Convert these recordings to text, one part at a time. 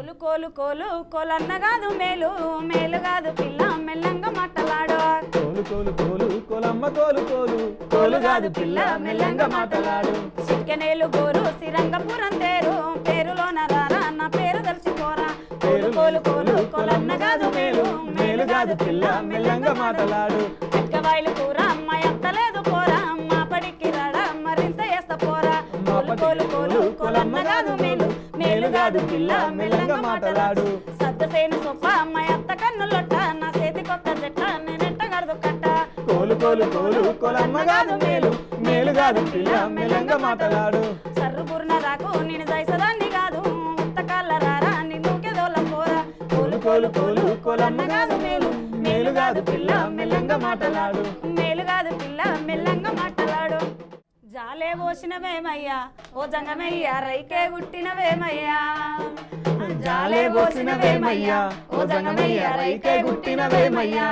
కోలు కోలు కోలు కోలన్న కాదు మేలు మేలు కాదు పిల్ల మెల్లంగా మాటలాడు కోలు కోలు కోలు కోలమ్మ కోలు కోలు కోలు కాదు పిల్ల మెల్లంగా మాటలాడు చిక్కెనేలు గోరు శ్రీరంగపురం తేరు పేరులోన రారా నా పేరు తెలిసిపోరా కోలు కోలు కోలు కోలన్న కాదు మేలు మేలు కాదు పిల్ల మెల్లంగా మాటలాడు ఎక్కవాయిలు కూర అమ్మ ఎత్తలేదు పోరా అమ్మ పడికి రాడా మరింత వేస్తా పోరా కోలు కోలు కోలు కోలన్న కాదు మేలు మేలు కాదు పిల్ల మెల్లంగా మాటలాడు సద్దసేను సొప్ప అమ్మ ఎత్త కన్నులొట్ట నా చేతి కొత్త జట్ట నేనెట్ట గడదు కట్ట కోలు కోలు కోలు కోలమ్మ కాదు మేలు మేలు కాదు పిల్ల మెల్లంగా మాటలాడు సర్రుబుర్న రాకు నేను జైసదాన్ని కాదు ఉత్తకాళ్ళ రారా నిన్నుకెదోళ్ళ పోరా కోలు కోలు కోలు కోలమ్మ కాదు మేలు మేలు కాదు పిల్ల మెల్లంగా మాటలాడు మేలు కాదు పిల్ల మెల్లంగా మాటలాడు జాలే పోసినవేమయ్యా ఓ జంగమయ్యా రైకే గుట్టినవేమయ్యా జాలే పోసినవేమయ్యా ఓ జంగమయ్యా రైకే గుట్టినవేమయ్యా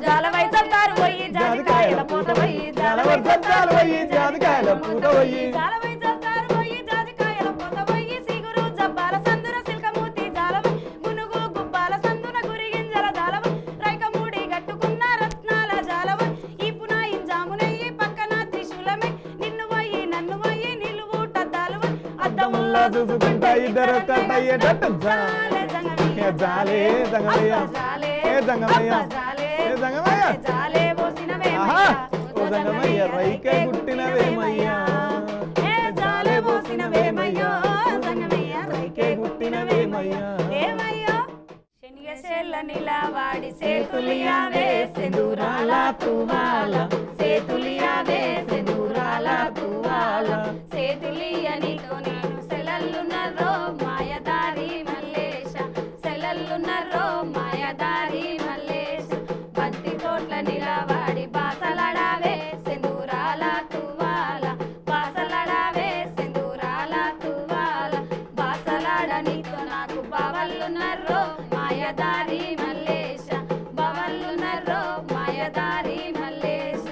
జాలవై చల్తారు పోయి జాజికాయల పూత పోయి జాలవై చల్తారు పోయి జాజికాయల పూత పోయి జాలవై చల్తారు పోయి జాజికాయల పూత పోయి సిగురు జబ్బాల సందుర సిల్కమూతి జాలవై గునుగు గుబ్బాల సందున గురిగింజల జాలవై రైకమూడి గట్టుకున్న రత్నాల జాలవై ఈ పునాయి జామునయ్యి పక్కన త్రిశూలమై నిన్ను పోయి నన్ను పోయి నిలువుట దాలవై అద్దముల్లా చూసుకుంటా ఇద్దరు కట్టయ్యేటట్టు జాలే జంగమయ్య జాలే జంగమయ్య జాలే జంగమయ్య జాలే జంగమయ్య జాలే పోసినవేమయ్యా ఓ జంగమయ్య రైకే గుట్టినవేమయ్యా జాలే పోసినవేమయ్యో జంగమయ్య రైకే గుట్టినవేమయ్యా ఏమయ్యో శనిగసేళ్ళ నిలవాడి సేతులియావే సెందూరాల తువాల సేతులియావే సెందూరాల తువాల సేతులియనితో నేను సెలల్లున్నరో మాయదారి మల్లేశ సెలల్లున్నరో మాయదారి మల్లేశ బంతి తోట్ల నిలవాడి బాసలడావే సెందూరాల తువాల బాసలడావే సెందూరాల తువాల బాసలాడనితో నాకు బావల్లున్నరో మాయదారి మల్లేశ బావల్లున్నరో మాయదారి Mallesha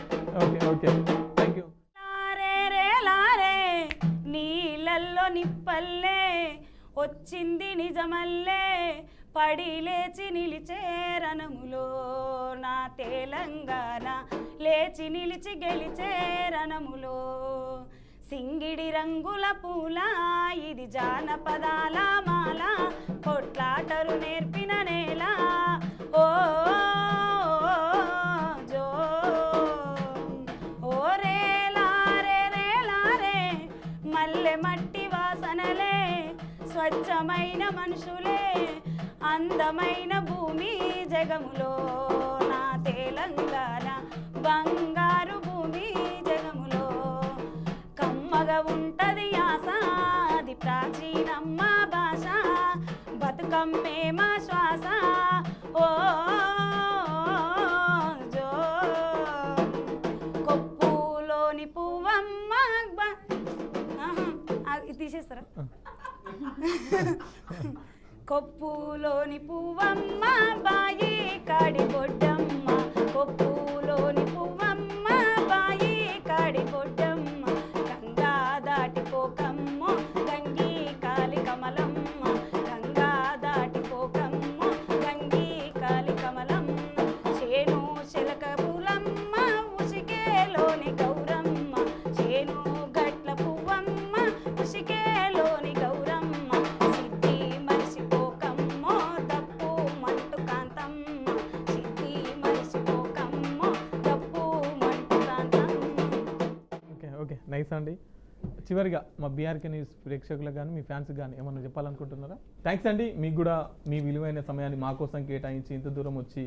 okay okay thank you లారే రే లారే నీళ్ళల్లో నిప్పల్లే వచ్చింది నిజమల్లే పడి లేచి నిలిచే రణములో నా తెలంగాణ లేచి నిలిచి గెలిచే రణములో సింగిడి రంగుల పూల ఇది జానపదాల మాల కొట్లాటరు నేర్పిన నేల ఓ జో ఓ రే లారే రే లారే మల్లె మట్టి వాసనలే స్వచ్ఛమైన మనుషులే అందమైన భూమి జగములో నా తెలంగాణ బంగారు భూమి జగములో కమ్మగా ఉంటది ఆశ అది ప్రాచీనమ్మ భాష బతుకమ్మే మా శ్వాస ఓ జో కొప్పులోని పువ్వమ్మ ఇది తీసేస్తారా కొప్పులోని పువ్వమ్మ బాయి కాడి బొడ్డమ్మ కొప్పులోని పువ్వమ్మ బాయి కాడి బొడ్డమ్మ గంగా దాటిపోకమ్మ గంగి కాలి కమలమ్మ గంగా దాటిపోకమ్మ గంగి కాలి కమలమ్మ చేను శిలక పులమ్మ ఉసికేలోని గౌరమ్మ చేను గట్ల పువ్వమ్మ ఉసికేలోని గౌరమ్మ సిద్ధి మరిసిపోకమ్మ దప్పు మంటు కాంతమ్మ సిద్ధి మరిసిపోకమ్మ దప్పు మంటు కాంతమ్మ. ఓకే ఓకే నైస్ అండి. చివరిగా మా బీఆర్కే న్యూస్ ప్రేక్షకులకు కానీ మీ ఫ్యాన్స్కి కానీ ఏమన్నా చెప్పాలనుకుంటున్నారా? థ్యాంక్స్ అండి. మీకు కూడా మీ విలువైన సమయాన్ని మా కోసం కేటాయించి ఇంత దూరం వచ్చి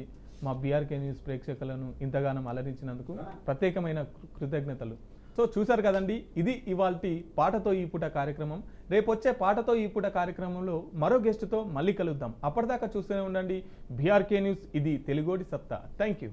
మా బీఆర్కే న్యూస్ ప్రేక్షకులను ఇంతగానో అలరించినందుకు ప్రత్యేకమైన కృతజ్ఞతలు. సో చూసారు కదండి, ఇది ఇవాల్టి పాటతో ఈ పూట కార్యక్రమం. రేపు వచ్చే పాటతో ఈ పూట కార్యక్రమంలో మరో గెస్ట్తో మళ్ళీ కలుద్దాం. అప్పటిదాకా చూస్తూనే ఉండండి బీఆర్కే న్యూస్, ఇది తెలుగోడి సత్తా. Thank you.